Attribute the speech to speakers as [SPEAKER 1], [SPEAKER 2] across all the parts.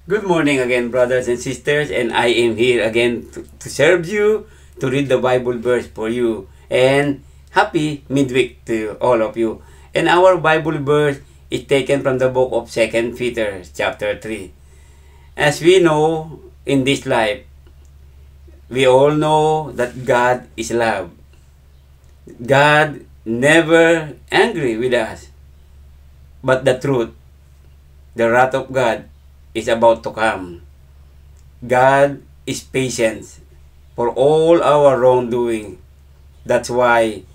[SPEAKER 1] Good morning again, brothers and sisters, and I am here again to serve you, to read the Bible verse for you, and happy midweek to all of you. And our Bible verse is taken from the book of 2 Peter chapter 3. As we know, in this life, we all know that God is love. God never angry with us. But the truth, the wrath of God, is about to come. God is patient for all our wrongdoing. That's why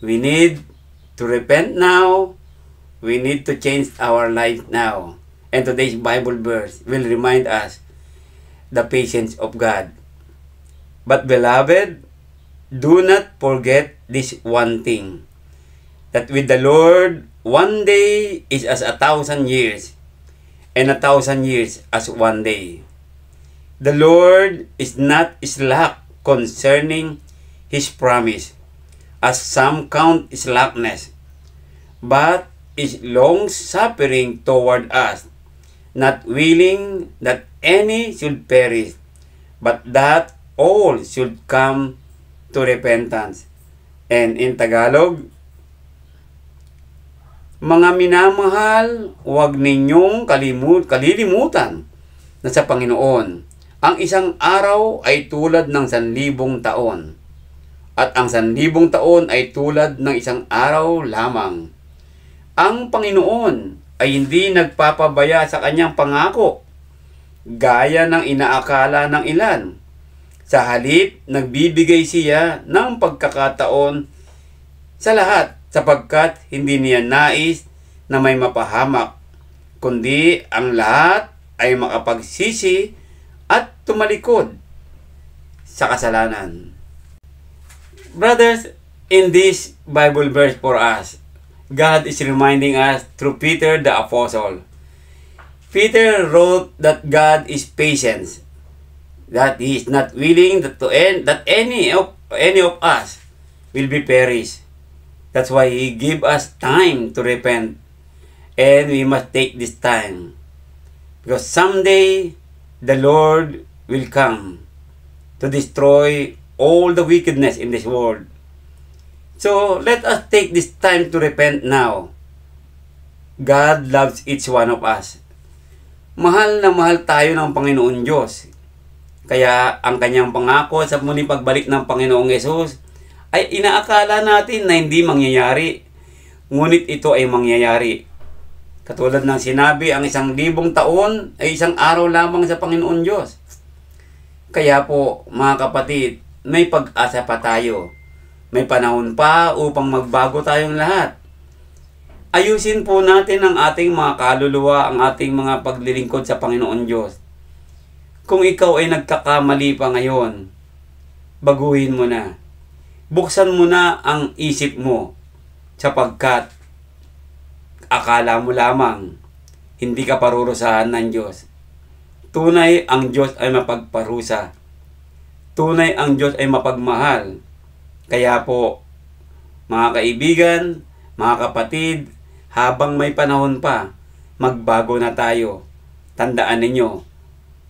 [SPEAKER 1] we need to repent now. We need to change our life now. And today's Bible verse will remind us the patience of God. But beloved, do not forget this one thing, that with the Lord, one day is as 1,000 years, and 1,000 years as one day. The Lord is not slack concerning His promise, as some count slackness, but is long-suffering toward us, not willing that any should perish, but that all should come to repentance. And in Tagalog, mga minamahal, huwag ninyong kalilimutan na sa Panginoon, ang isang araw ay tulad ng 1,000 taon, at ang 1,000 taon ay tulad ng isang araw lamang. Ang Panginoon ay hindi nagpapabaya sa kanyang pangako, gaya ng inaakala ng ilan. Sa halip, nagbibigay siya ng pagkakataon sa lahat, sapagkat hindi niya nais na may mapahamak, kundi ang lahat ay makapagsisi at tumalikod sa kasalanan. Brothers, in this Bible verse for us, God is reminding us through Peter the Apostle. Peter wrote that God is patient, that He is not willing that any of us will be perished. That's why He give us time to repent. And we must take this time. Because someday, the Lord will come to destroy all the wickedness in this world. So, let us take this time to repent now. God loves each one of us. Mahal na mahal tayo ng Panginoon Diyos. Kaya, ang kanyang pangako sa muling pagbalik ng Panginoong Yesus ay inaakala natin na hindi mangyayari, ngunit ito ay mangyayari. Katulad ng sinabi, ang 1,000 taon ay isang araw lamang sa Panginoon Diyos. Kaya po, mga kapatid, may pag-asa pa tayo. May panahon pa upang magbago tayong lahat. Ayusin po natin ang ating mga kaluluwa, ang ating mga paglilingkod sa Panginoon Diyos. Kung ikaw ay nagkakamali pa ngayon, baguhin mo na. Buksan mo na ang isip mo, sapagkat akala mo lamang hindi ka parurusahan ng Diyos. Tunay ang Diyos ay mapagparusa. Tunay ang Diyos ay mapagmahal. Kaya po, mga kaibigan, mga kapatid, habang may panahon pa, magbago na tayo. Tandaan ninyo,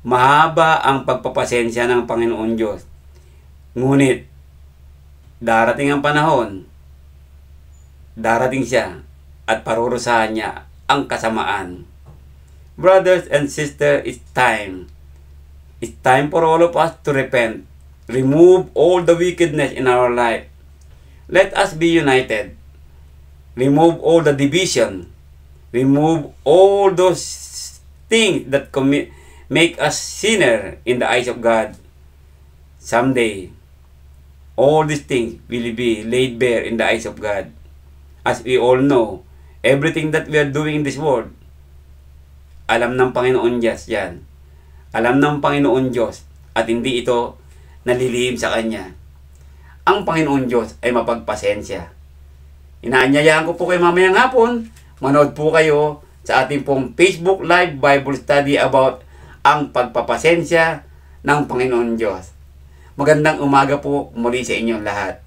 [SPEAKER 1] mahaba ang pagpapasensya ng Panginoon Diyos. Ngunit, darating ang panahon, darating siya at parurusahan niya ang kasamaan. Brothers and sisters, it's time. It's time for all of us to repent. Remove all the wickedness in our life. Let us be united. Remove all the division. Remove all those things that make us sinner in the eyes of God. Someday, all these things will be laid bare in the eyes of God. As we all know, everything that we are doing in this world, alam ng Panginoon Diyos yan. Alam ng Panginoon Diyos at hindi ito nalilihim sa Kanya. Ang Panginoon Diyos ay mapagpasensya. Inaanyayahan ko po kayo mamayang hapon, manood po kayo sa ating pong Facebook Live Bible Study about ang pagpapasensya ng Panginoon Diyos. Magandang umaga po muli sa inyong lahat.